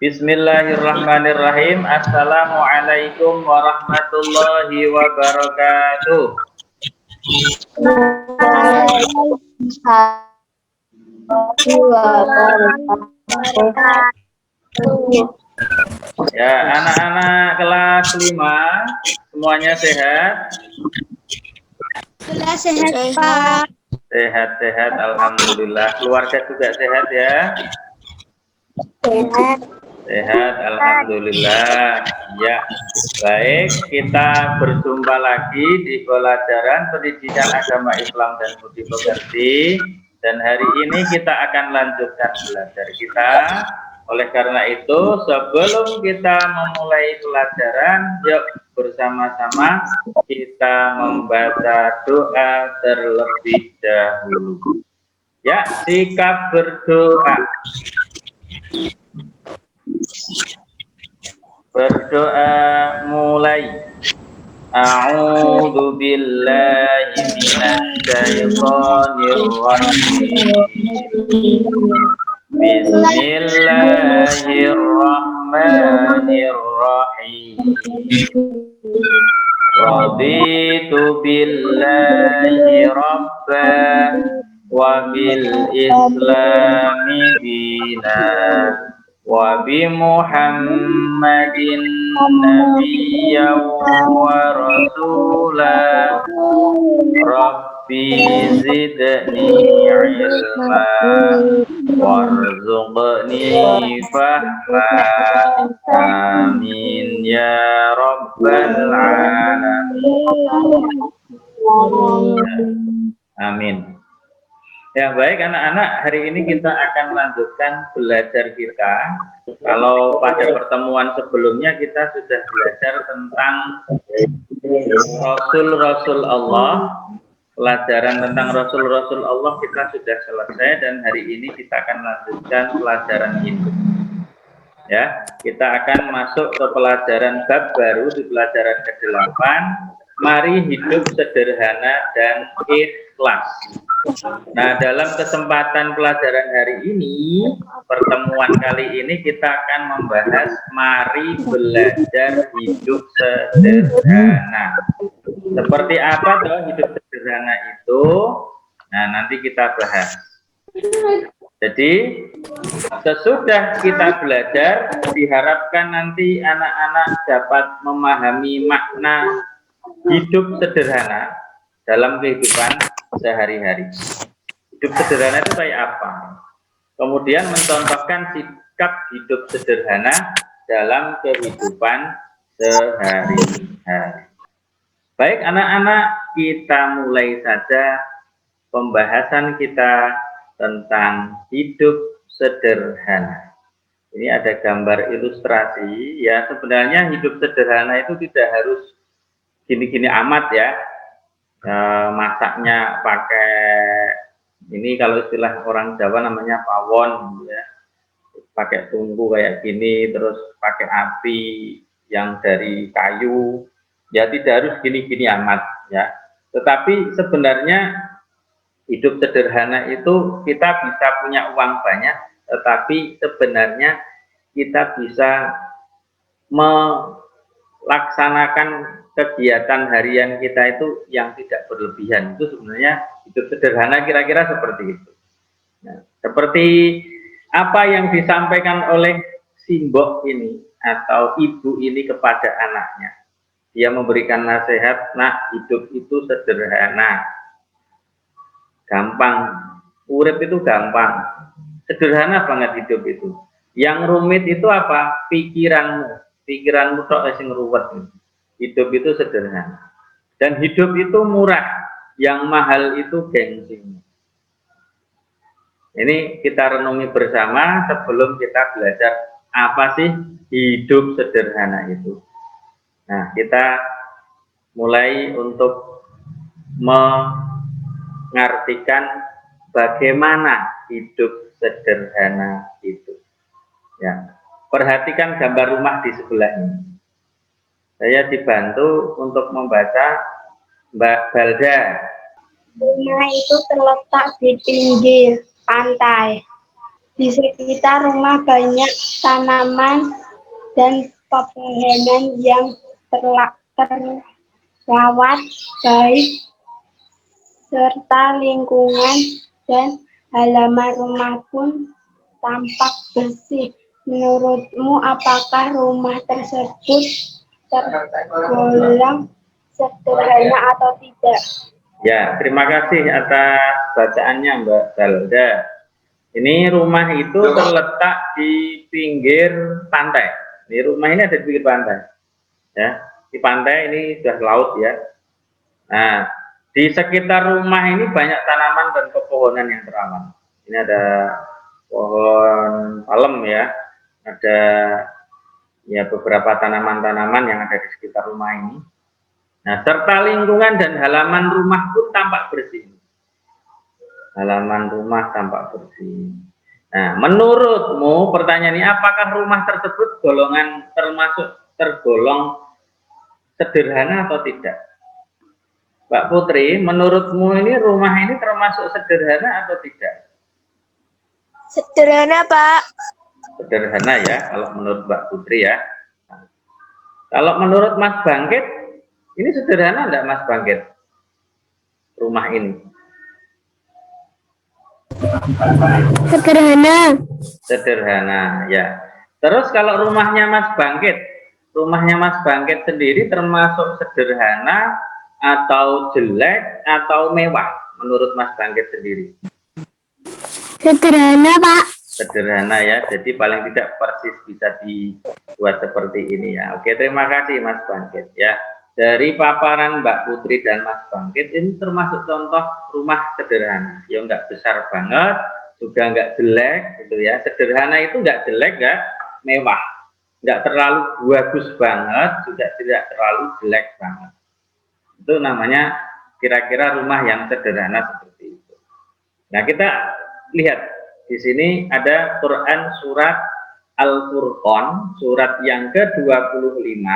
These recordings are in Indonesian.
Bismillahirrahmanirrahim. Assalamualaikum warahmatullahi wabarakatuh. Ya, anak-anak kelas 5 semuanya sehat? Sudah sehat, Pak. Sehat-sehat, alhamdulillah. Keluarga juga sehat ya? Sehat. Sehat, alhamdulillah. Ya, baik. Kita berjumpa lagi di pelajaran pendidikan agama Islam dan budi pekerti. Dan hari ini kita akan lanjutkan belajar kita. Oleh karena itu, sebelum kita memulai pelajaran, yuk bersama-sama kita membaca doa terlebih dahulu. Ya, sikap berdoa. Berdoa mulai. A'udzu billahi minasyaitonir rajim. Bismillahirrahmanirrahim. Raditu billahi rabban wa bil islami dinan wa bi Muhammadin nabiyyan wa rasula rabbi zidni ilma warzuqni fahma amin ya rabbal alamin. Amin. Ya baik anak-anak, hari ini kita akan melanjutkan belajar kita. Kalau pada pertemuan sebelumnya kita sudah belajar tentang Rasul-Rasul Allah. Pelajaran tentang Rasul-Rasul Allah kita sudah selesai dan hari ini kita akan lanjutkan pelajaran hidup. Ya, kita akan masuk ke pelajaran bab baru di pelajaran ke-8. Mari hidup sederhana dan ikhlas. Nah, dalam kesempatan pelajaran hari ini, pertemuan kali ini kita akan membahas mari belajar hidup sederhana. Seperti apa toh hidup sederhana itu? Nah, nanti kita bahas. Jadi, sesudah kita belajar, diharapkan nanti anak-anak dapat memahami makna hidup sederhana dalam kehidupan sehari-hari. Hidup sederhana itu kayak apa? Kemudian mencontohkan sikap hidup sederhana dalam kehidupan sehari-hari. Baik anak-anak, kita mulai saja pembahasan kita tentang hidup sederhana. Ini ada gambar ilustrasi. Ya, sebenarnya hidup sederhana itu tidak harus gini-gini amat ya. Masaknya pakai ini kalau istilah orang Jawa namanya pawon ya, pakai tungku kayak gini, terus pakai api yang dari kayu ya, tidak harus gini-gini amat ya. Tetapi sebenarnya hidup sederhana itu kita bisa punya uang banyak, tetapi sebenarnya kita bisa melaksanakan kegiatan harian kita itu yang tidak berlebihan. Itu sebenarnya hidup sederhana kira-kira seperti itu. Nah, seperti apa yang disampaikan oleh simbok ini atau ibu ini kepada anaknya. Dia memberikan nasihat, nak, hidup itu sederhana. Gampang. Urip itu gampang. Sederhana banget hidup itu. Yang rumit itu apa? Pikiranmu. Pikiranmu tok sing ruwet. Hidup itu sederhana. Dan hidup itu murah. Yang mahal itu gengsinya. Ini kita renungi bersama sebelum kita belajar apa sih hidup sederhana itu. Nah, kita mulai untuk mengartikan bagaimana hidup sederhana itu. Ya, perhatikan gambar rumah di sebelah ini. Saya dibantu untuk membaca Mbak Balda. Rumah itu terletak di pinggir pantai. Di sekitar rumah banyak tanaman dan pepohonan yang terawat baik, serta lingkungan dan halaman rumah pun tampak bersih. Menurutmu, apakah rumah tersebut tergolong sederhana atau tidak? Ya, terima kasih atas bacaannya Mbak Dalda. Ini rumah itu terletak di pinggir pantai. Ini rumah ini ada di pinggir pantai. Ya, di pantai ini sudah laut ya. Nah, di sekitar rumah ini banyak tanaman dan pepohonan yang terawat. Ini ada pohon palem ya, ada ya beberapa tanaman-tanaman yang ada di sekitar rumah ini. Nah, serta lingkungan dan halaman rumah pun tampak bersih. Halaman rumah tampak bersih. Nah, menurutmu pertanyaan ini, apakah rumah tersebut tergolong sederhana atau tidak? Mbak Putri, menurutmu ini rumah ini termasuk sederhana atau tidak? Sederhana, Pak. Sederhana ya, kalau menurut Mbak Putri ya. Nah, kalau menurut Mas Bangkit, ini sederhana enggak Mas Bangkit? Rumah ini? Sederhana. Sederhana, ya. Terus kalau rumahnya Mas Bangkit sendiri termasuk sederhana atau jelek atau mewah menurut Mas Bangkit sendiri? Sederhana, Pak. Sederhana ya, jadi paling tidak persis bisa dibuat seperti ini ya. Oke, terima kasih Mas Bangkit ya. Dari paparan Mbak Putri dan Mas Bangkit, ini termasuk contoh rumah sederhana. Ya nggak besar banget, juga nggak jelek gitu ya. Sederhana itu nggak jelek, nggak mewah, nggak terlalu bagus banget, juga tidak terlalu jelek banget. Itu namanya kira-kira rumah yang sederhana seperti itu. Nah, kita lihat di sini ada Quran surat Al-Furqan, surat yang ke-25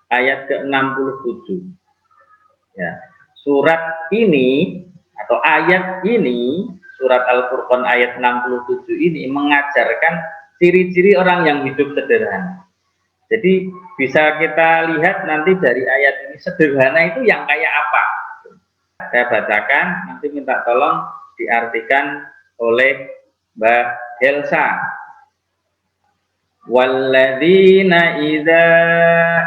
ayat ke-67. Ya. Surat ini atau ayat ini, surat Al-Furqan ayat 67 ini mengajarkan ciri-ciri orang yang hidup sederhana. Jadi bisa kita lihat nanti dari ayat ini sederhana itu yang kayak apa. Saya bacakan, nanti minta tolong diartikan oleh Mbak Helsa. Walladzina idza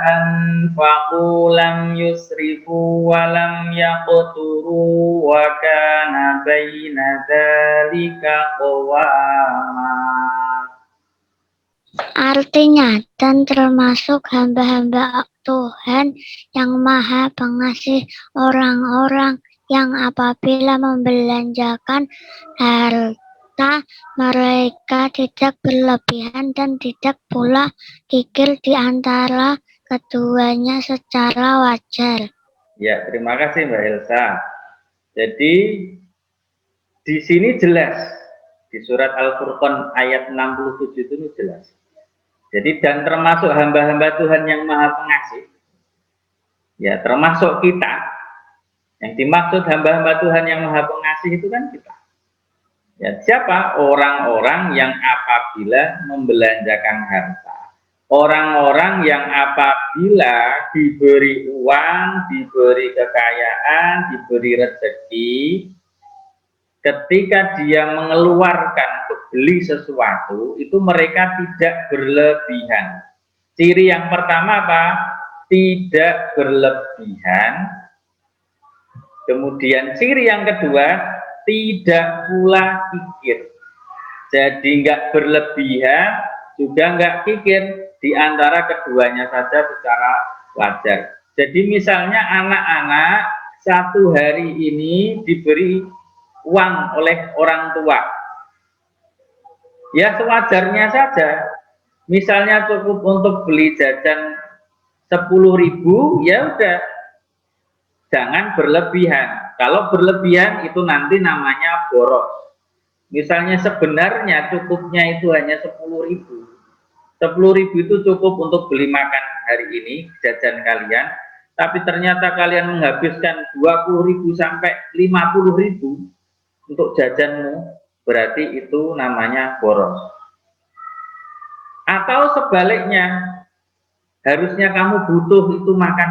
anfaqu lam yusrifu wa lam yaqturu wa kana baina dzalika qawama. Artinya, dan termasuk hamba-hamba Tuhan yang Maha Pengasih, orang-orang yang apabila membelanjakan harta mereka tidak berlebihan dan tidak pula kikir di antara keduanya secara wajar. Ya, terima kasih Mbak Elsa. Jadi di sini jelas di surat Al-Furqan ayat 67 itu jelas. Jadi dan termasuk hamba-hamba Tuhan yang Maha Pengasih, ya termasuk kita. Yang dimaksud hamba-hamba Tuhan yang Maha Pengasih itu kan kita. Ya, siapa? Orang-orang yang apabila membelanjakan harta, orang-orang yang apabila diberi uang, diberi kekayaan, diberi rezeki, ketika dia mengeluarkan untuk beli sesuatu, itu mereka tidak berlebihan. Ciri yang pertama apa? Tidak berlebihan. Kemudian ciri yang kedua, tidak pula kikir. Jadi nggak berlebihan, juga nggak kikir, di antara keduanya saja secara wajar. Jadi misalnya anak-anak satu hari ini diberi uang oleh orang tua, ya sewajarnya saja. Misalnya cukup untuk beli jajan 10.000, ya udah, jangan berlebihan. Kalau berlebihan itu nanti namanya boros. Misalnya sebenarnya cukupnya itu hanya 10.000. 10.000 itu cukup untuk beli makan hari ini, jajan kalian. Tapi ternyata kalian menghabiskan 20.000 sampai 50.000 untuk jajanmu. berarti itu namanya boros. Atau sebaliknya, harusnya kamu butuh itu makan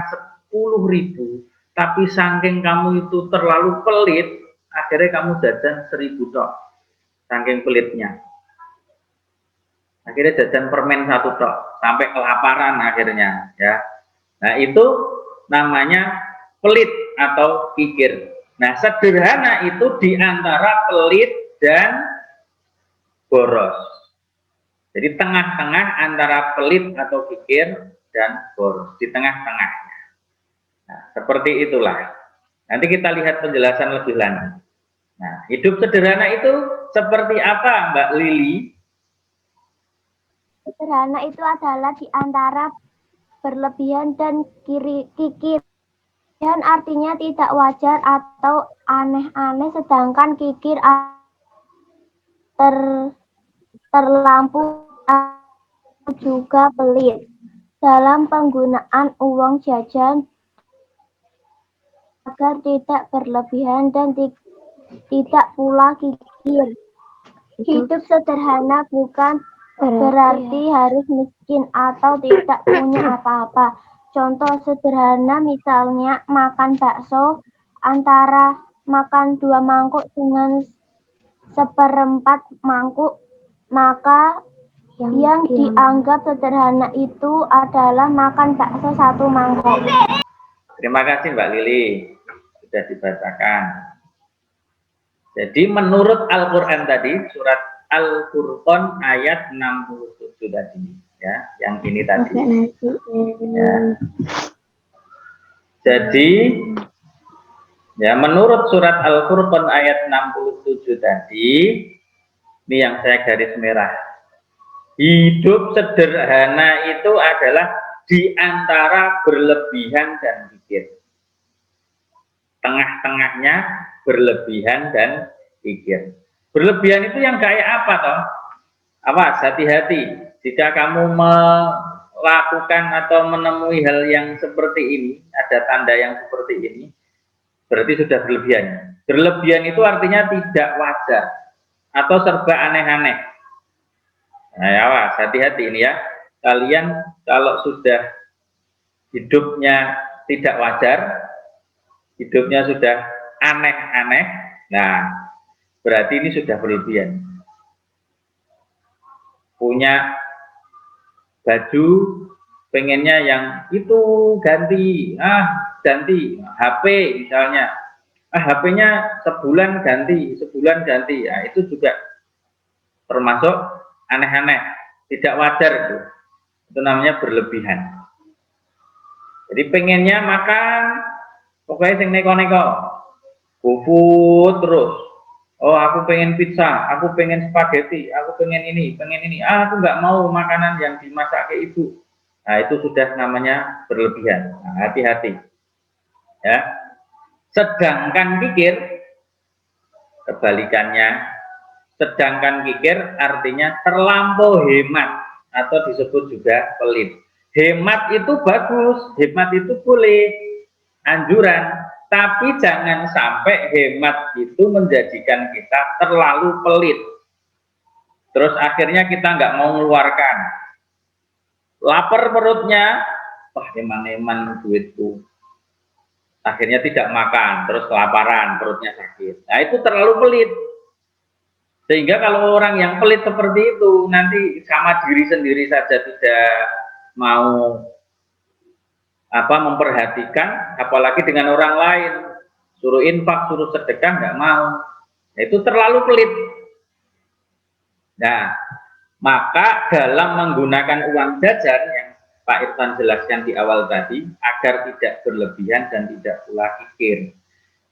10.000, tapi saking kamu itu terlalu pelit, akhirnya kamu jajan 1.000 tok, saking pelitnya. Akhirnya jajan permen 1 tok, sampai kelaparan akhirnya, ya. Nah, itu namanya pelit atau kikir. Nah, sederhana itu di antara pelit dan boros. Jadi tengah-tengah antara pelit atau kikir dan boros, di tengah-tengahnya. Nah, seperti itulah. Nanti kita lihat penjelasan lebih lanjut. Nah, hidup sederhana itu seperti apa, Mbak Lili? Sederhana itu adalah di antara berlebihan dan kikir. Dan artinya tidak wajar atau aneh-aneh, sedangkan kikir terlampau juga pelit dalam penggunaan uang jajan agar tidak berlebihan dan tidak pula kikir. Hidup sederhana bukan berarti harus miskin atau tidak punya apa-apa. Contoh sederhana misalnya makan bakso, antara makan 2 mangkuk dengan 1/4 mangkuk, maka yang dianggap sederhana itu adalah makan bakso 1 mangkuk. Terima kasih Mbak Lili, sudah dibacakan. Jadi menurut Al-Quran tadi, surat Al-Furqan ayat 67 tadi, ya, yang ini tadi. Ya. Jadi, ya, menurut surat Al-Furqan ayat 67 tadi, ini yang saya garis merah. Hidup sederhana itu adalah di antara berlebihan dan kikir. Tengah-tengahnya berlebihan dan kikir. Berlebihan itu yang kayak apa toh? Awas, hati-hati. Jika kamu melakukan atau menemui hal yang seperti ini, ada tanda yang seperti ini, berarti sudah berlebihan. Berlebihan itu artinya tidak wajar atau serba aneh-aneh. Nah, awas, hati-hati ini ya. Kalian kalau sudah hidupnya tidak wajar, hidupnya sudah aneh-aneh, nah berarti ini sudah berlebihan. Punya baju, pengennya yang itu ganti, ganti HP misalnya, HP-nya sebulan ganti, nah, itu juga termasuk aneh-aneh, tidak wajar itu namanya berlebihan. Jadi pengennya makan, pokoknya sing neko-neko, GoFood terus. Oh, aku pengen pizza, aku pengen spaghetti, aku pengen ini. Aku nggak mau makanan yang dimasak ke ibu. Nah, itu sudah namanya berlebihan. Nah, hati-hati. Ya. Sedangkan kikir, kebalikannya. Sedangkan kikir artinya terlampau hemat atau disebut juga pelit. Hemat itu bagus, hemat itu boleh, anjuran. Tapi jangan sampai hemat itu menjadikan kita terlalu pelit. Terus akhirnya kita nggak mau mengeluarkan. Lapar perutnya, wah eman-eman duitku. Akhirnya tidak makan, terus kelaparan, perutnya sakit. Nah, itu terlalu pelit. Sehingga kalau orang yang pelit seperti itu, nanti sama diri sendiri saja tidak mau memperhatikan, apalagi dengan orang lain, suruh infak, suruh sedekah, nggak mau. Nah, itu terlalu pelit. Nah, maka dalam menggunakan uang jajan yang Pak Irfan jelaskan di awal tadi, agar tidak berlebihan dan tidak pula kikir.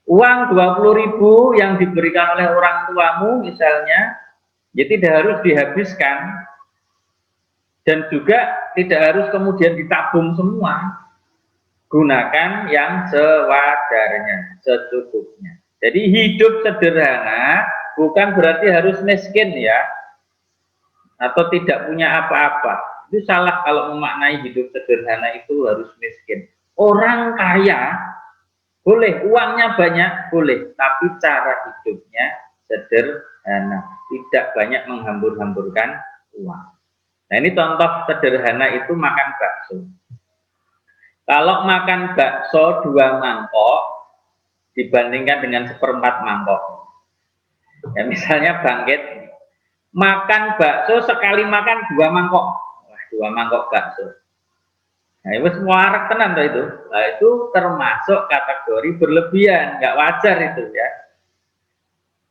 Uang 20.000 yang diberikan oleh orang tuamu misalnya, ya tidak harus dihabiskan, dan juga tidak harus kemudian ditabung semua. Gunakan yang sewajarnya, secukupnya. Jadi hidup sederhana bukan berarti harus miskin ya, atau tidak punya apa-apa. Itu salah kalau memaknai hidup sederhana itu harus miskin. Orang kaya boleh, uangnya banyak boleh, tapi cara hidupnya sederhana. sederhana, tidak banyak menghambur-hamburkan uang. Nah, ini contoh sederhana itu makan bakso. Kalau makan bakso 2 mangkok dibandingkan dengan 1/4 mangkok. Ya, misalnya bangkit makan bakso sekali makan 2 mangkok. Wah, 2 mangkok bakso. Nah, itu semua arek tenan tuh itu. Nah, itu termasuk kategori berlebihan, nggak wajar itu ya.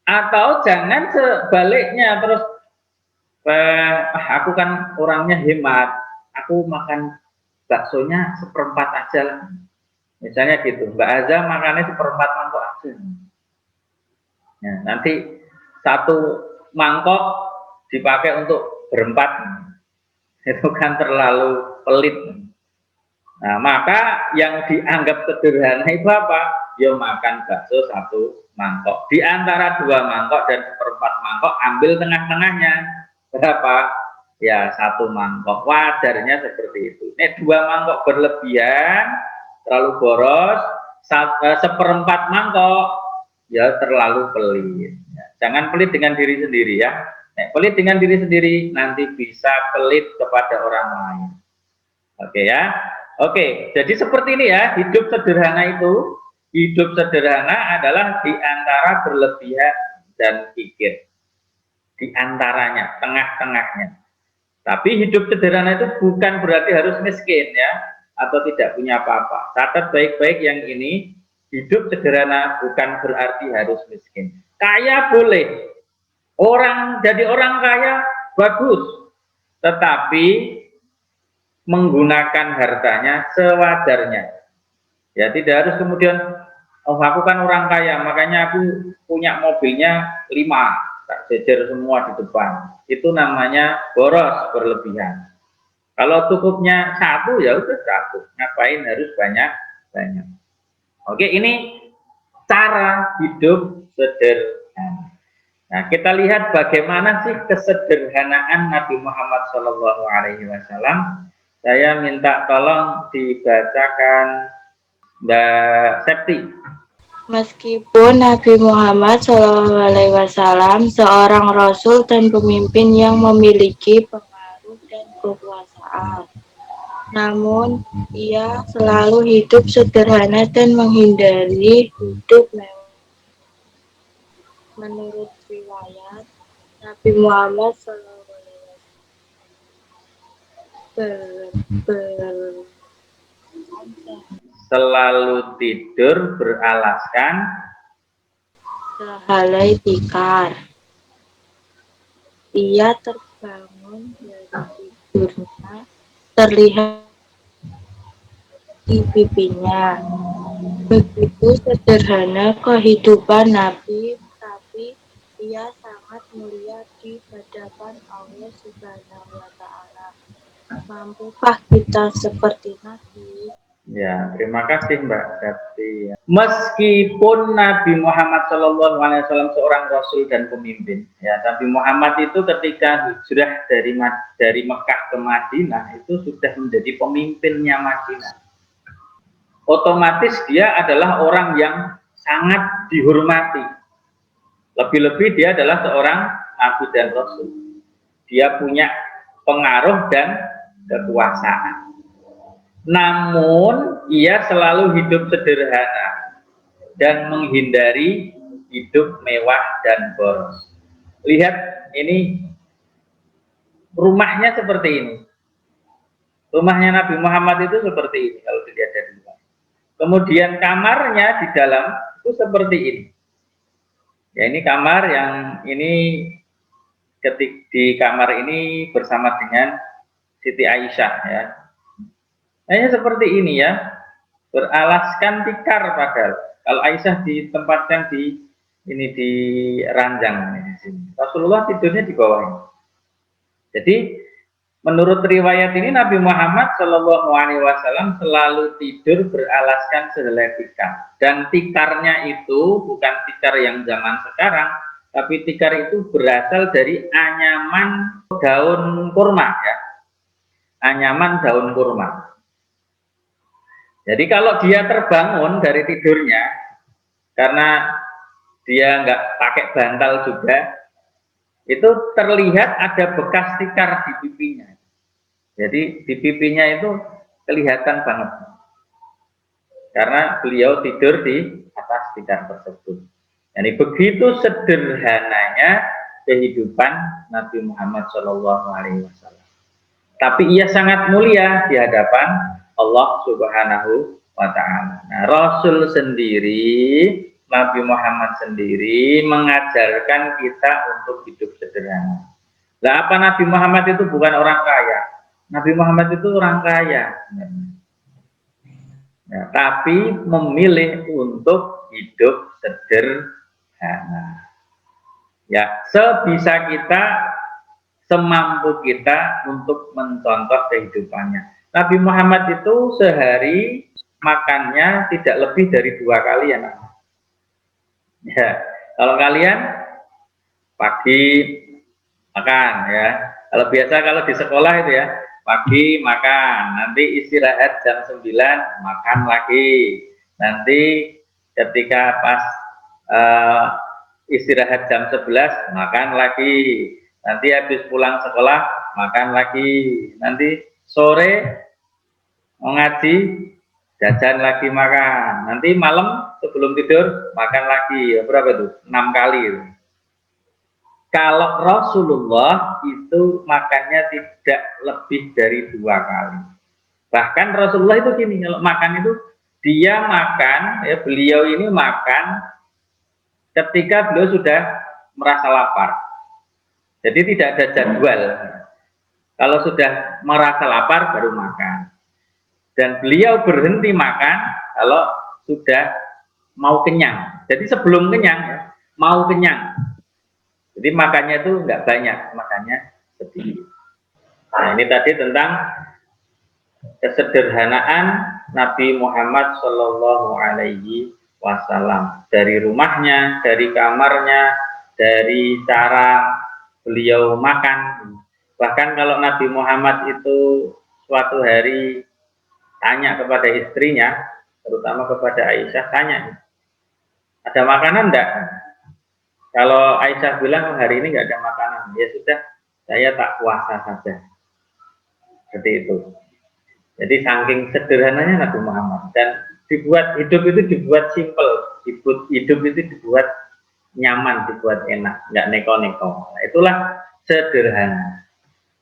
Atau jangan sebaliknya terus aku kan orangnya hemat, aku makan baksonya 1/4 aja lah. Misalnya gitu, Mbak Aza makannya 1/4 mangkok aja. Nah, nanti 1 mangkok dipakai untuk berempat, itu kan terlalu pelit. Nah, maka yang dianggap sederhana itu apa? Ya makan bakso 1 mangkok. Di antara 2 mangkok dan 1/4 mangkok, ambil tengah-tengahnya. Berapa? Ya 1 mangkok. Wajarnya seperti itu. Ini 2 mangkok berlebihan, terlalu boros. 1/4 mangkok, ya terlalu pelit. Jangan pelit dengan diri sendiri ya. Pelit dengan diri sendiri, nanti bisa pelit kepada orang lain. Oke ya. Oke, jadi seperti ini ya, hidup sederhana itu. Hidup sederhana adalah di antara berlebihan dan kikir. Di antaranya, tengah-tengahnya. Tapi hidup sederhana itu bukan berarti harus miskin ya, atau tidak punya apa-apa. Catat baik-baik yang ini, hidup sederhana bukan berarti harus miskin. Kaya boleh. Jadi orang kaya bagus. Tetapi menggunakan hartanya sewajarnya. Ya, tidak harus kemudian, oh aku kan orang kaya, makanya aku punya mobilnya 5, tak jejer semua di depan. Itu namanya boros berlebihan. Kalau cukupnya 1, ya udah 1. Ngapain harus banyak-banyak? Oke, ini cara hidup sederhana. Nah, kita lihat bagaimana sih kesederhanaan Nabi Muhammad SAW. Saya minta tolong dibacakan Mbak Septi. Meskipun Nabi Muhammad SAW seorang rasul dan pemimpin yang memiliki pengaruh dan kekuasaan, namun ia selalu hidup sederhana dan menghindari hidup mewah. Menurut riwayat, Nabi Muhammad SAW Selalu tidur beralaskan sehelai tikar. Ia terbangun dari tidurnya, terlihat di pipinya. Begitu sederhana kehidupan Nabi, tapi ia sangat mulia di hadapan Allah Subhanahu wa Ta'ala. Mampukah kita seperti Nabi? Ya, terima kasih Mbak Septi. Meskipun Nabi Muhammad SAW seorang rasul dan pemimpin, ya Nabi Muhammad itu ketika hijrah dari Mekah ke Madinah itu sudah menjadi pemimpinnya Madinah. Otomatis dia adalah orang yang sangat dihormati. Lebih-lebih dia adalah seorang nabi dan rasul. Dia punya pengaruh dan kekuasaan. Namun ia selalu hidup sederhana dan menghindari hidup mewah dan boros. Lihat ini, rumahnya seperti ini. Rumahnya Nabi Muhammad itu seperti ini kalau dilihat dari luar. Kemudian kamarnya di dalam itu seperti ini. Ya, ini kamar yang ini, di kamar ini bersama dengan Siti Aisyah ya. Hanya seperti ini ya, beralaskan tikar padahal. Kalau Aisyah ditempatkan di ranjang ini di sini. Rasulullah tidurnya di bawah. Jadi menurut riwayat ini Nabi Muhammad SAW selalu tidur beralaskan sehelai tikar. Dan tikarnya itu bukan tikar yang zaman sekarang, tapi tikar itu berasal dari anyaman daun kurma ya. Anyaman daun kurma. Jadi kalau dia terbangun dari tidurnya, karena dia nggak pakai bantal juga, itu terlihat ada bekas tikar di pipinya. Jadi di pipinya itu kelihatan banget. Karena beliau tidur di atas tikar tersebut. Jadi begitu sederhananya kehidupan Nabi Muhammad SAW. Tapi ia sangat mulia di hadapan Allah Subhanahu wa Ta'ala. Nah, Rasul sendiri, Nabi Muhammad sendiri mengajarkan kita untuk hidup sederhana. Lah, apa Nabi Muhammad itu bukan orang kaya? Nabi Muhammad itu orang kaya. Nah, tapi memilih untuk hidup sederhana. Ya, sebisa kita, semampu kita untuk mencontoh kehidupannya. Nabi Muhammad itu sehari makannya tidak lebih dari 2 kali ya, nak. Ya, kalau kalian pagi makan ya. Kalau biasa kalau di sekolah itu ya, pagi makan, nanti istirahat jam 9 makan lagi. Nanti ketika pas istirahat jam 11 makan lagi. Nanti habis pulang sekolah makan lagi. Nanti sore mengaji, jajan lagi makan. Nanti malam sebelum tidur makan lagi. Berapa itu? 6 kali. Kalau Rasulullah itu makannya tidak lebih dari 2 kali. Bahkan Rasulullah itu gini, kalau makan itu dia makan, ya beliau ini makan ketika beliau sudah merasa lapar. Jadi tidak ada jadwal. Kalau sudah merasa lapar baru makan. Dan beliau berhenti makan kalau sudah mau kenyang. Jadi sebelum kenyang, mau kenyang. Jadi makannya itu enggak banyak, makannya sedikit. Nah, ini tadi tentang kesederhanaan Nabi Muhammad Shallallahu Alaihi Wasallam. Dari rumahnya, dari kamarnya, dari cara beliau makan. Bahkan kalau Nabi Muhammad itu suatu hari tanya kepada istrinya, terutama kepada Aisyah, tanya, ada makanan enggak? Kalau Aisyah bilang hari ini nggak ada makanan, ya sudah, saya tak puasa saja. Seperti itu. Jadi saking sederhananya Nabi Muhammad, dan dibuat hidup itu dibuat simpel, hidup itu dibuat nyaman, dibuat enak, nggak neko-neko. Nah, itulah sederhana.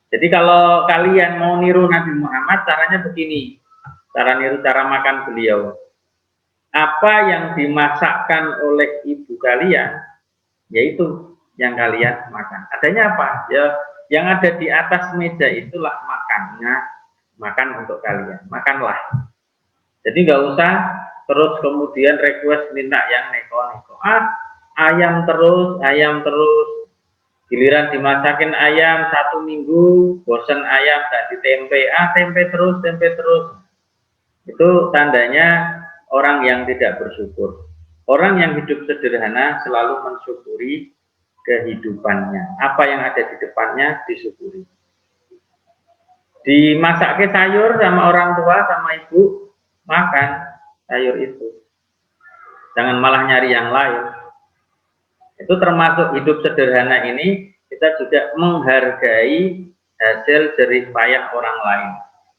Jadi kalau kalian mau niru Nabi Muhammad, caranya begini, cara niru cara makan beliau. Apa yang dimasakkan oleh ibu kalian, yaitu yang kalian makan. Adanya apa? Ya, yang ada di atas meja itulah makannya, makan untuk kalian. Makanlah. Jadi nggak usah terus kemudian request minta yang neko-neko. Ayam terus. Giliran dimasakin ayam 1 minggu, bosan ayam ganti tempe. Tempe terus. Itu tandanya orang yang tidak bersyukur. Orang yang hidup sederhana selalu mensyukuri kehidupannya. Apa yang ada di depannya disyukuri. Dimasak sayur sama orang tua, sama ibu, makan sayur itu. Jangan malah nyari yang lain. Itu termasuk hidup sederhana ini, kita juga menghargai hasil jerih payah orang lain.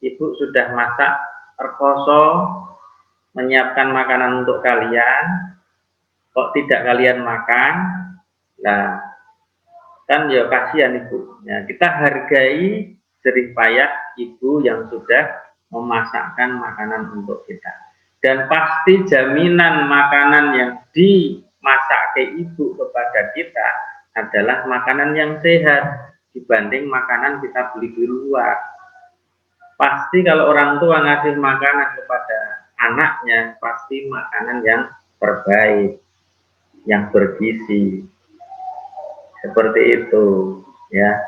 Ibu sudah masak rekoso, menyiapkan makanan untuk kalian, kok tidak kalian makan? Nah, kan ya kasihan ibu. Ya, kita hargai jerih payah ibu yang sudah memasakkan makanan untuk kita. Dan pasti jaminan makanan yang dimasak ke ibu kepada kita adalah makanan yang sehat dibanding makanan kita beli di luar. Pasti kalau orang tua ngasih makanan kepada anaknya, pasti makanan yang terbaik, yang bergizi. Seperti itu, ya.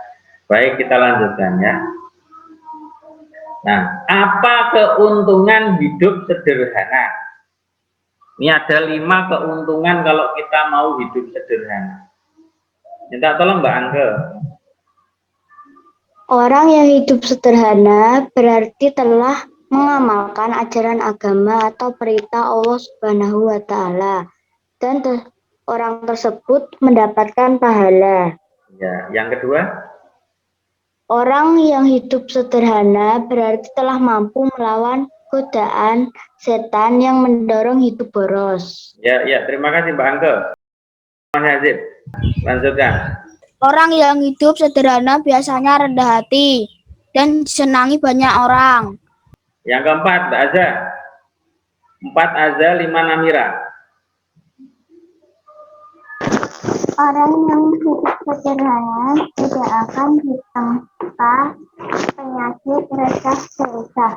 Baik, kita lanjutkan ya. Nah, apa keuntungan hidup sederhana? Ini ada 5 keuntungan kalau kita mau hidup sederhana. Minta tolong Mbak Angke. Orang yang hidup sederhana berarti telah mengamalkan ajaran agama atau perintah Allah Subhanahu wa Ta'ala, dan orang tersebut mendapatkan pahala. Ya, yang kedua, Orang yang hidup sederhana berarti telah mampu melawan godaan setan yang mendorong hidup boros. ya, terima kasih Mbak Angke. Mas Hazib, lanjutkan. Orang yang hidup sederhana biasanya rendah hati dan disenangi banyak orang. Yang keempat, Mbak Azza. 4 Azza, 5 Namira. Orang yang hidup sederhana tidak akan ditempa penyakit resah gelisah.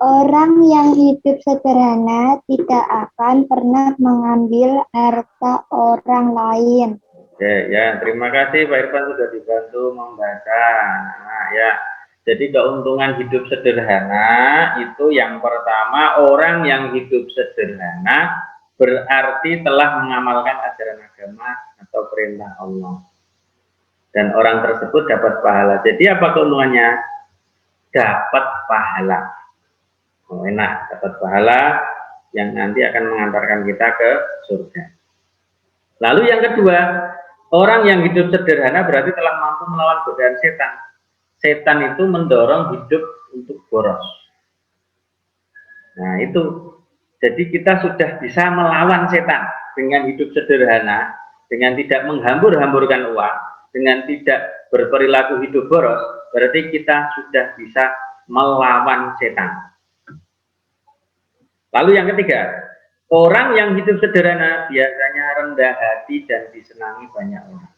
Orang yang hidup sederhana tidak akan pernah mengambil harta orang lain. Oke, ya, terima kasih Pak Irfan sudah dibantu membaca. Nah, ya. Jadi keuntungan hidup sederhana itu yang pertama, orang yang hidup sederhana berarti telah mengamalkan ajaran agama atau perintah Allah. Dan orang tersebut dapat pahala. Jadi apa keuntungannya? Dapat pahala. Oh, enak, dapat pahala yang nanti akan mengantarkan kita ke surga. Lalu yang kedua, orang yang hidup sederhana berarti telah mampu melawan godaan setan. Setan itu mendorong hidup untuk boros. Nah itu, jadi kita sudah bisa melawan setan dengan hidup sederhana, dengan tidak menghambur-hamburkan uang, dengan tidak berperilaku hidup boros, berarti kita sudah bisa melawan setan. Lalu yang ketiga, orang yang hidup sederhana biasanya rendah hati dan disenangi banyak orang.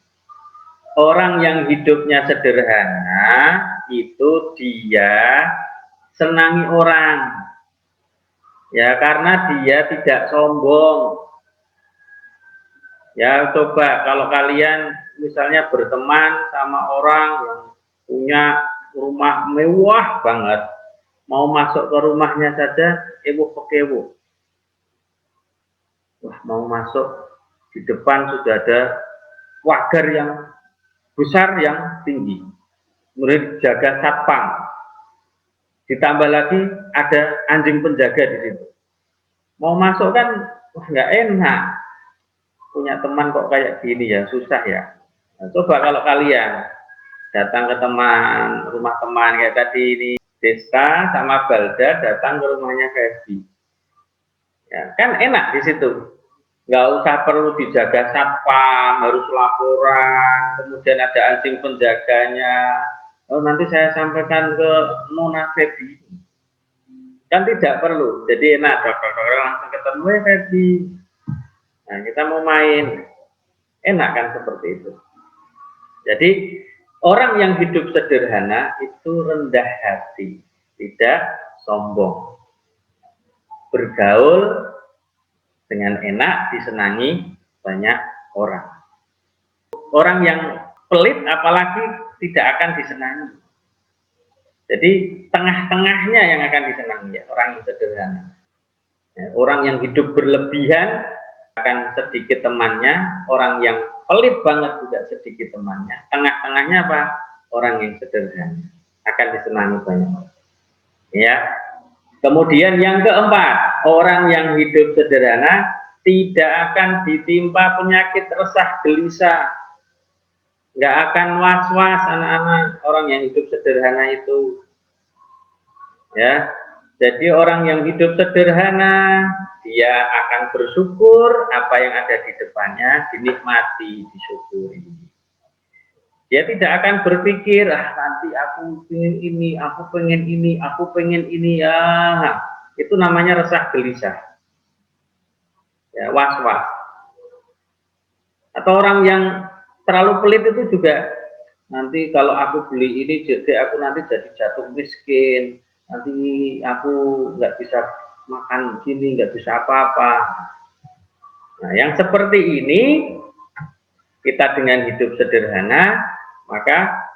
Orang yang hidupnya sederhana itu dia senangi orang. Ya, karena dia tidak sombong. Ya, coba kalau kalian misalnya berteman sama orang yang punya rumah mewah banget, mau masuk ke rumahnya saja ewo-pekewo. Wah, mau masuk di depan sudah ada pagar yang besar yang tinggi, kemudian jaga satpam, ditambah lagi ada anjing penjaga di situ. Mau masuk kan nggak enak, punya teman kok kayak gini ya, susah ya. Nah, coba kalau kalian datang ke teman, rumah teman kayak tadi ini, Desta sama Balda datang ke rumahnya Feby, ya kan enak di situ. Nggak usah perlu dijaga satpam, harus laporan, kemudian ada anjing penjaganya. Oh, nanti saya sampaikan ke Nona Feby. Kan tidak perlu. Jadi enak, langsung ketemu Feby. Nah, kita mau main. Enak kan seperti itu. Jadi orang yang hidup sederhana itu rendah hati, tidak sombong. Bergaul dengan enak, disenangi banyak orang. Orang yang pelit apalagi tidak akan disenangi. Jadi tengah-tengahnya yang akan disenangi ya, orang yang sederhana. Ya, orang yang hidup berlebihan akan sedikit temannya, orang yang pelit banget juga sedikit temannya. Tengah-tengahnya apa? Orang yang sederhana akan disenangi banyak orang. Ya. Kemudian yang keempat, orang yang hidup sederhana tidak akan ditimpa penyakit resah gelisah. Nggak akan was-was anak-anak orang yang hidup sederhana itu. Ya, jadi orang yang hidup sederhana, dia akan bersyukur apa yang ada di depannya, dinikmati, disyukuri. Dia tidak akan berpikir, nanti aku pengen ini, aku pengen ini, aku pengen ini, ya. Itu namanya resah gelisah. Ya, was-was. Atau orang yang terlalu pelit itu juga, nanti kalau aku beli ini, jadi aku nanti jadi jatuh miskin, nanti aku nggak bisa makan gini, nggak bisa apa-apa. Nah, yang seperti ini, kita dengan hidup sederhana, maka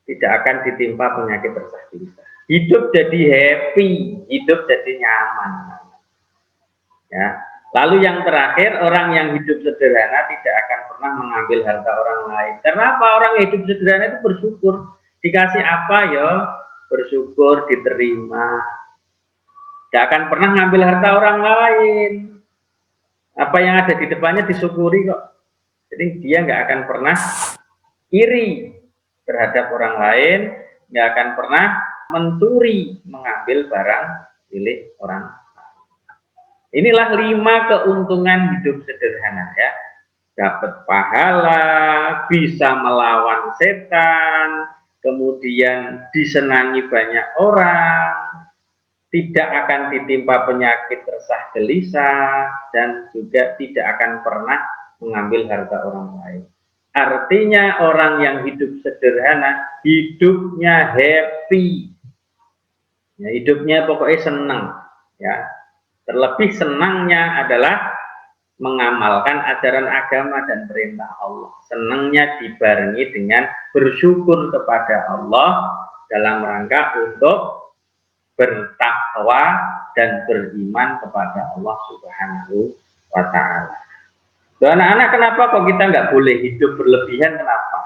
tidak akan ditimpa penyakit resah gelisah. Hidup jadi happy, hidup jadi nyaman. Ya. Lalu yang terakhir, orang yang hidup sederhana tidak akan pernah mengambil harta orang lain. Kenapa? Orang yang hidup sederhana itu bersyukur. Dikasih apa ya? Bersyukur, diterima. Tidak akan pernah ngambil harta orang lain. Apa yang ada di depannya disyukuri kok. Jadi dia nggak akan pernah iri terhadap orang lain, nggak akan pernah mencuri, mengambil barang milik orang. Inilah 5 keuntungan hidup sederhana ya. Dapat pahala, bisa melawan setan, kemudian disenangi banyak orang, tidak akan ditimpa penyakit resah gelisah, dan juga tidak akan pernah mengambil harta orang lain. Artinya orang yang hidup sederhana, hidupnya happy. Ya, hidupnya pokoknya senang. Ya. Terlebih senangnya adalah mengamalkan ajaran agama dan perintah Allah. Senangnya dibarengi dengan bersyukur kepada Allah dalam rangka untuk bertakwa dan beriman kepada Allah Subhanahu wa Ta'ala. Anak-anak, kenapa kok kita nggak boleh hidup berlebihan? Kenapa?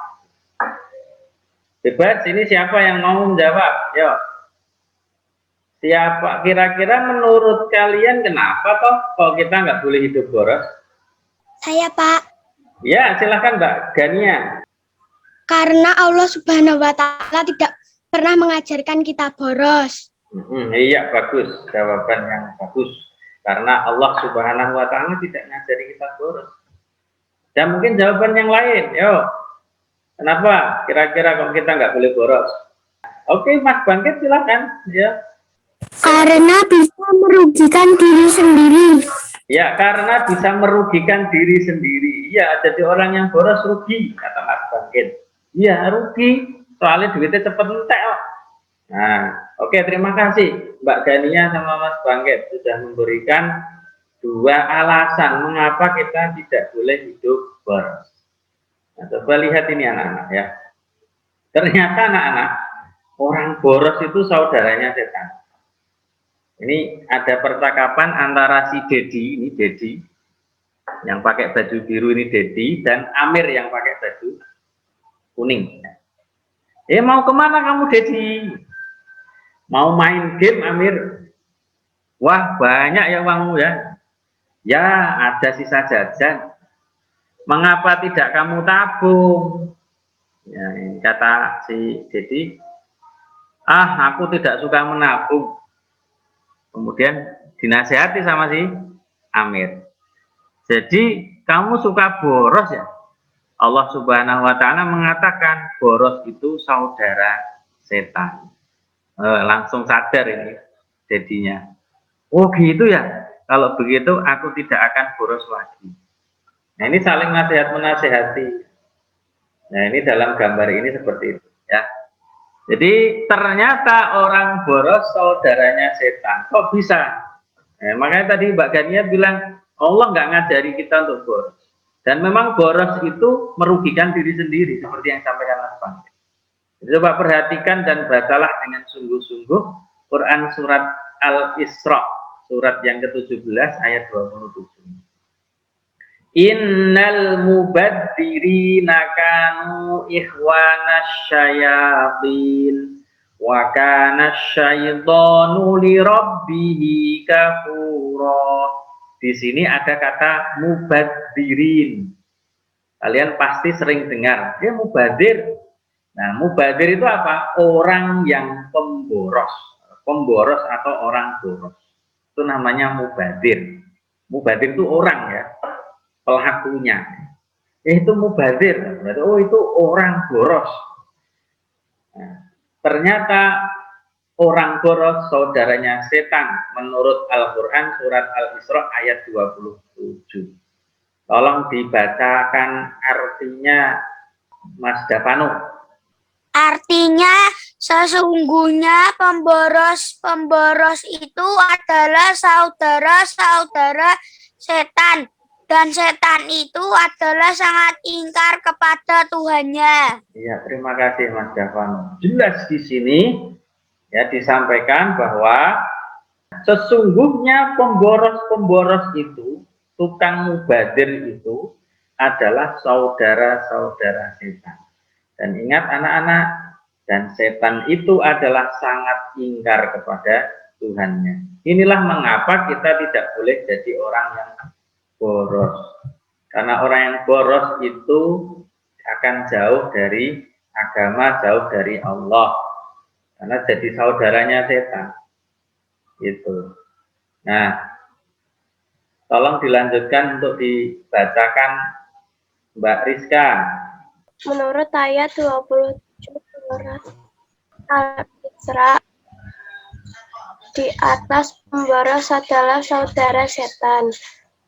Bebas, ini siapa yang mau menjawab? Yuk. Siapa kira-kira menurut kalian kenapa toh kok kita nggak boleh hidup boros? Saya, Pak. Ya, silahkan Mbak Gania. Karena Allah Subhanahu wa Ta'ala tidak pernah mengajarkan kita boros. Iya, bagus, jawaban yang bagus. Karena Allah Subhanahu wa Ta'ala tidak ngajari kita boros. Dan mungkin jawaban yang lain, yo. Kenapa kira-kira kok kita nggak boleh boros? Oke, Mas Bangkit silahkan, ya. Karena bisa merugikan diri sendiri. Ya, karena bisa merugikan diri sendiri. Ya, jadi orang yang boros rugi, kata Mas Bangkit. Iya, rugi. Soalnya duitnya cepet entek. Nah, oke, terima kasih Mbak Gania sama Mas Bangkit sudah memberikan 2 alasan mengapa kita tidak boleh hidup boros. Nah, coba lihat ini anak-anak ya. Ternyata anak-anak, orang boros itu saudaranya setan. Ini ada percakapan antara si Dedi, ini Dedi, yang pakai baju biru ini Dedi, dan Amir yang pakai baju kuning. Mau kemana kamu Dedi? Mau main game Amir? Wah banyak ya uangmu ya. Ya ada sisa jajan. Mengapa tidak kamu tabung? Ya, kata si Dedi, aku tidak suka menabung. Kemudian dinasehati sama si Amir. Jadi kamu suka boros ya? Allah Subhanahu wa Ta'ala mengatakan boros itu saudara setan. Langsung sadar ini jadinya. Oh gitu ya. Kalau begitu aku tidak akan boros lagi. Nah ini saling nasihat-menasehati. Nah ini dalam gambar ini seperti itu ya. Jadi ternyata orang boros saudaranya setan. Kok bisa? Makanya tadi Mbak Gania bilang Allah nggak ngajari kita untuk boros. Dan memang boros itu merugikan diri sendiri seperti yang disampaikan Mas Bangkit. Coba perhatikan dan bacalah dengan sungguh-sungguh Quran surat Al-Isra, surat yang ke-17 ayat 27. Innal mubadzirina kanu ikhwanas syayatin wa kana syaitanu lirabbihi kafura. Di sini ada kata mubadzirin. Kalian pasti sering dengar, ya mubadir. Nah, mubadir itu apa? Orang yang pemboros. Pemboros atau orang boros. Itu namanya mubadir. Mubadir itu orang ya. Pelakunya. Itu mubadir. Oh itu orang boros. Nah, ternyata orang boros saudaranya setan menurut Al-Quran surat Al-Isra ayat 27. Tolong dibacakan artinya Mas Davano. Artinya sesungguhnya pemboros itu adalah saudara-saudara setan. Dan setan itu adalah sangat ingkar kepada Tuhannya. Iya, terima kasih Mas Davano. Jelas di sini ya disampaikan bahwa sesungguhnya pemboros-pemboros itu, tukang mubadir itu adalah saudara-saudara setan. Dan ingat anak-anak, dan setan itu adalah sangat ingkar kepada Tuhannya. Inilah mengapa kita tidak boleh jadi orang yang boros. Karena orang yang boros itu akan jauh dari agama, jauh dari Allah. Karena jadi saudaranya setan. Gitu. Nah, tolong dilanjutkan untuk dibacakan Mbak Rizka. Menurut ayat 27 surat Al-Isra, di atas pemboros adalah saudara setan.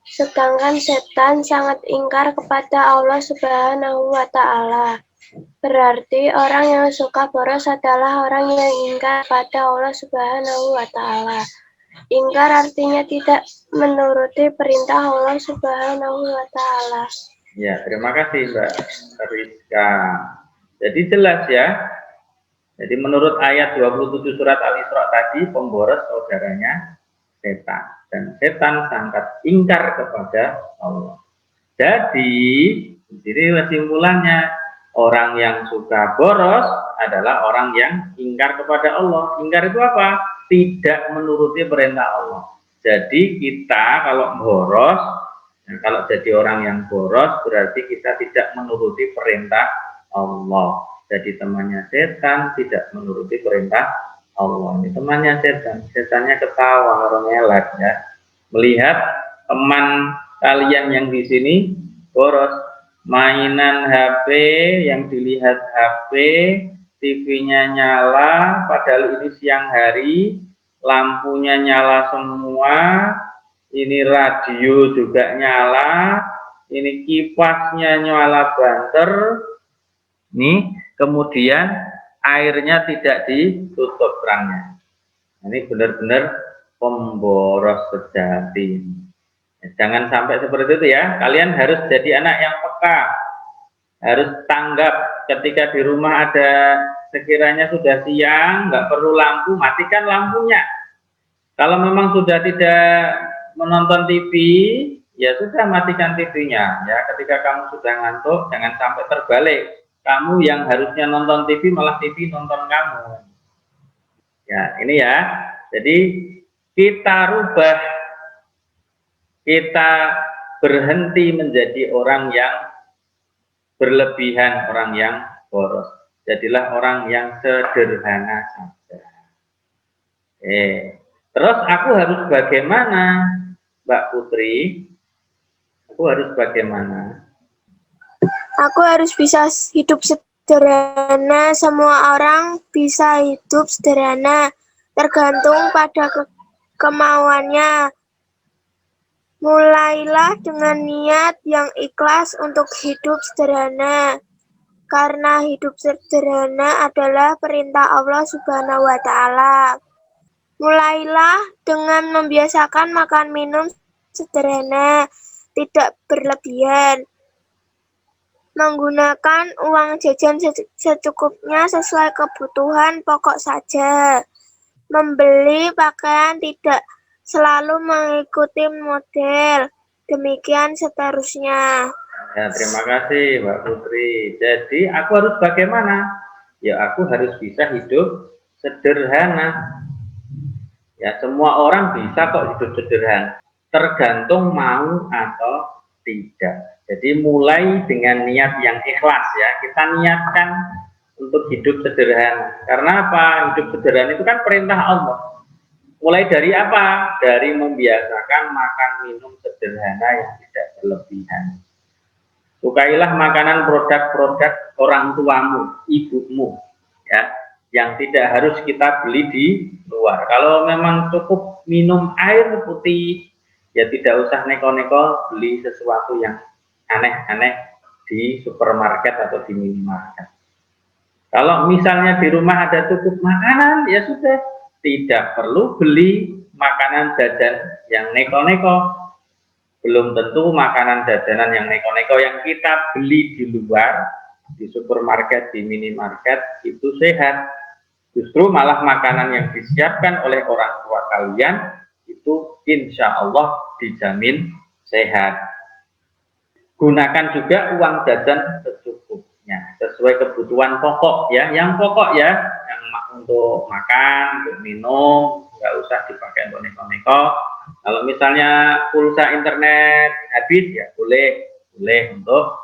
Sedangkan setan sangat ingkar kepada Allah Subhanahu wa Ta'ala. Berarti orang yang suka boros adalah orang yang ingkar pada Allah Subhanahu wa Ta'ala. Ingkar artinya tidak menuruti perintah Allah Subhanahu wa Ta'ala. Ya, terima kasih Mbak Rizka. Jadi jelas ya. Jadi menurut ayat 27 surat Al-Isra tadi, pemboros saudaranya setan. Dan setan sangat ingkar kepada Allah. Jadi kesimpulannya, orang yang suka boros adalah orang yang ingkar kepada Allah. Ingkar itu apa? Tidak menuruti perintah Allah. Jadi kita kalau boros, kalau jadi orang yang boros berarti kita tidak menuruti perintah Allah. Jadi temannya setan tidak menuruti perintah Allah. Ini temannya setan. Setannya ketawa orang elak ya. Melihat teman kalian yang di sini boros, mainan HP yang dilihat HP, TV-nya nyala, padahal ini siang hari, lampunya nyala semua, ini radio juga nyala, ini kipasnya nyala banter, nih kemudian airnya tidak ditutup kerannya. Ini benar-benar pemboros sejati. Jangan sampai seperti itu ya. Kalian harus jadi anak yang peka, harus tanggap ketika di rumah ada sekiranya sudah siang, nggak perlu lampu, matikan lampunya. Kalau memang sudah tidak menonton TV, ya sudah matikan TV-nya. Ya, ketika kamu sudah ngantuk, jangan sampai terbalik. Kamu yang harusnya nonton TV malah TV nonton kamu. Ya, ini ya. Jadi kita rubah, kita berhenti menjadi orang yang berlebihan, orang yang boros. Jadilah orang yang sederhana saja. Terus aku harus bagaimana, Mbak Putri? Aku harus bagaimana? Aku harus bisa hidup sederhana. Semua orang bisa hidup sederhana, tergantung pada kemauannya. Mulailah dengan niat yang ikhlas untuk hidup sederhana. Karena hidup sederhana adalah perintah Allah Subhanahu wa Ta'ala. Mulailah dengan membiasakan makan minum sederhana, tidak berlebihan. Menggunakan uang jajan secukupnya sesuai kebutuhan pokok saja. Membeli pakaian tidak selalu mengikuti model. Demikian seterusnya. Ya, terima kasih Mbak Putri. Jadi aku harus bagaimana? Ya aku harus bisa hidup sederhana. Ya semua orang bisa kok hidup sederhana. Tergantung mau atau tidak. Jadi mulai dengan niat yang ikhlas ya. Kita niatkan untuk hidup sederhana. Karena apa? Hidup sederhana itu kan perintah Allah. Mulai dari apa? Dari membiasakan makan minum sederhana yang tidak berlebihan. Sukailah makanan produk-produk orang tuamu, ibumu, ya, yang tidak harus kita beli di luar. Kalau memang cukup minum air putih, ya tidak usah neko-neko beli sesuatu yang aneh-aneh di supermarket atau di minimarket. Kalau misalnya di rumah ada cukup makanan, ya sudah, tidak perlu beli makanan jajan yang neko-neko. Belum tentu makanan jajanan yang neko-neko yang kita beli di luar, di supermarket, di minimarket, itu sehat. Justru malah makanan yang disiapkan oleh orang tua kalian, itu insya Allah dijamin sehat. Gunakan juga uang jajan secukupnya, sesuai kebutuhan pokok ya, yang pokok ya, yang untuk makan, untuk minum, nggak usah dipakai untuk neko-neko. Kalau misalnya pulsa internet habis ya boleh boleh untuk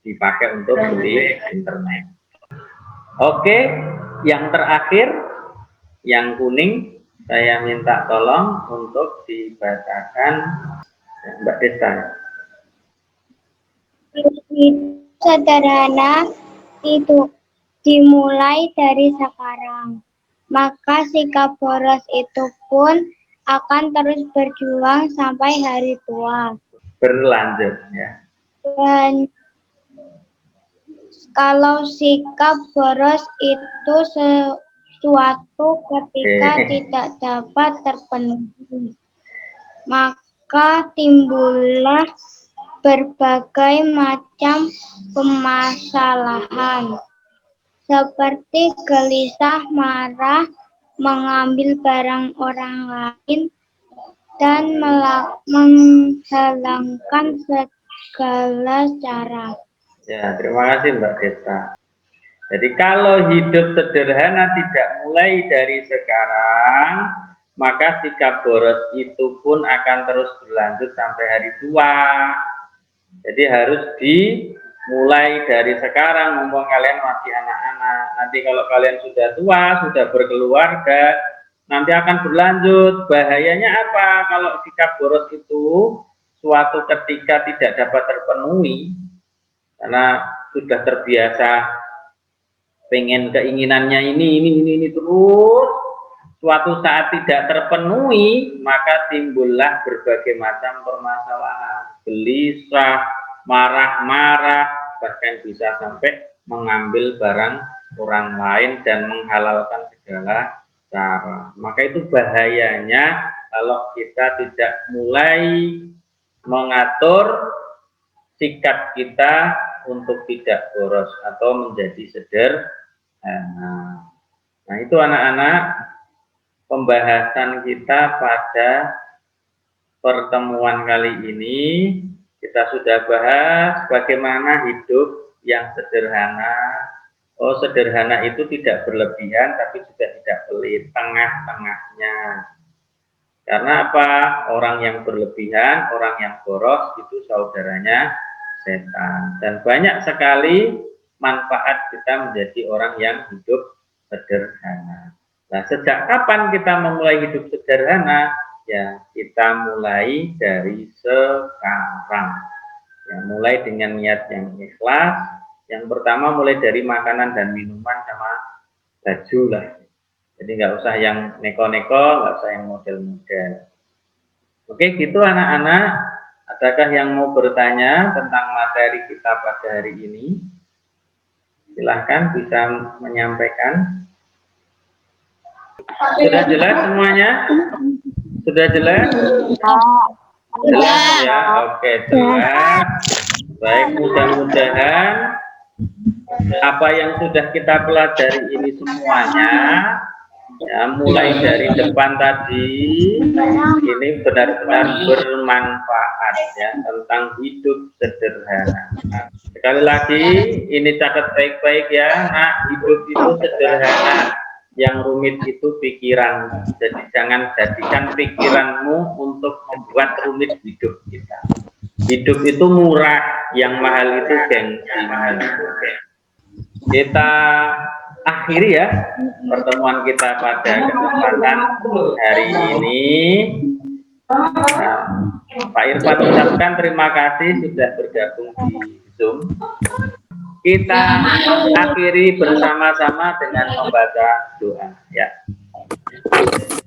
dipakai untuk beli internet. Oke, yang terakhir, yang kuning, saya minta tolong untuk dibacakan Mbak Desta. Sederhana itu dimulai dari sekarang. Maka sikap boros itu pun akan terus berjuang sampai hari tua. Berlanjut ya. Dan kalau sikap boros itu sesuatu ketika tidak dapat terpenuhi, maka timbullah berbagai macam permasalahan seperti gelisah, marah, mengambil barang orang lain, dan menghalangkan segala cara. Ya, terima kasih Mbak Desta. Jadi kalau hidup sederhana tidak mulai dari sekarang, maka sikap boros itu pun akan terus berlanjut sampai hari tua. Jadi harus dimulai dari sekarang, mumpung kalian masih anak-anak. Nanti kalau kalian sudah tua, sudah berkeluarga, nanti akan berlanjut. Bahayanya apa? Kalau sikap boros itu suatu ketika tidak dapat terpenuhi, karena sudah terbiasa pengen keinginannya ini terus, suatu saat tidak terpenuhi, maka timbullah berbagai macam permasalahan, gelisah, marah-marah, bahkan bisa sampai mengambil barang orang lain dan menghalalkan segala cara. Maka itu bahayanya kalau kita tidak mulai mengatur sikap kita untuk tidak boros atau menjadi sederhana. Nah, itu anak-anak pembahasan kita pada pertemuan kali ini. Kita sudah bahas bagaimana hidup yang sederhana. Oh, sederhana itu tidak berlebihan tapi juga tidak pelit, tengah-tengahnya. Karena apa? Orang yang berlebihan, orang yang boros itu saudaranya setan. Dan banyak sekali manfaat kita menjadi orang yang hidup sederhana. Nah, sejak kapan kita memulai hidup sederhana? Ya, kita mulai dari sekarang. Ya, mulai dengan niat yang ikhlas. Yang pertama mulai dari makanan dan minuman sama baju lah. Jadi nggak usah yang neko-neko, nggak usah yang model-model. Oke, gitu anak-anak. Adakah yang mau bertanya tentang materi kita pada hari ini? Silahkan bisa menyampaikan. Sudah jelas semuanya? Sudah jelas? Jelas ya? Oke, jelas. Baik, mudah-mudahan apa yang sudah kita pelajari ini semuanya, ya, mulai dari depan tadi, ini benar-benar bermanfaat ya, tentang hidup sederhana. Nah, sekali lagi, ini catat baik-baik ya, nah, hidup itu sederhana. Yang rumit itu pikiran. Jadi jangan jadikan pikiranmu untuk membuat rumit hidup kita. Hidup itu murah, yang mahal itu gengsi. Kita akhiri ya pertemuan kita pada kesempatan hari ini. Nah, Pak Irfan ucapkan terima kasih sudah bergabung di Zoom. Kita akhiri bersama-sama dengan membaca doa ya.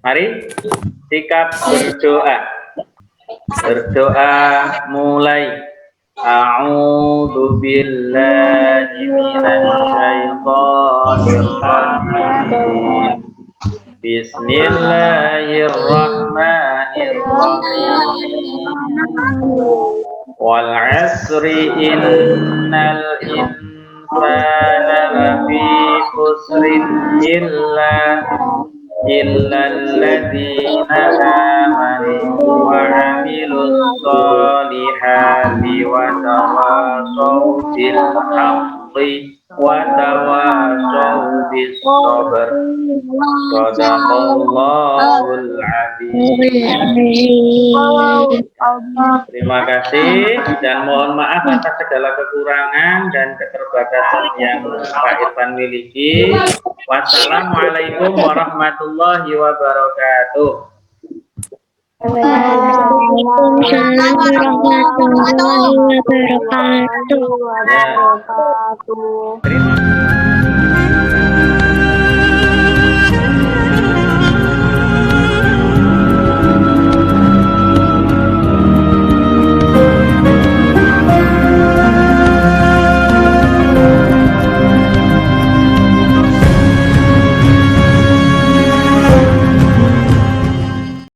Mari sikap berdoa. Berdoa mulai. A'udzu billahi minasyaitonir rajim. Bismillahirrahmanirrahim. Wal 'asri innal insana lafi khusrin illa alladzina amanu wa 'amilus solihati wa tawasaw bil haqqi haqqi wa tawassaw bis sabr. Shadaqallahul azim. Terima kasih dan mohon maaf atas segala kekurangan dan keterbatasan yang Pak Irfan miliki. Wassalamualaikum warahmatullahi wabarakatuh. Waalaikumsalam warahmatullahi wabarakatuh. Ya. Terima kasih.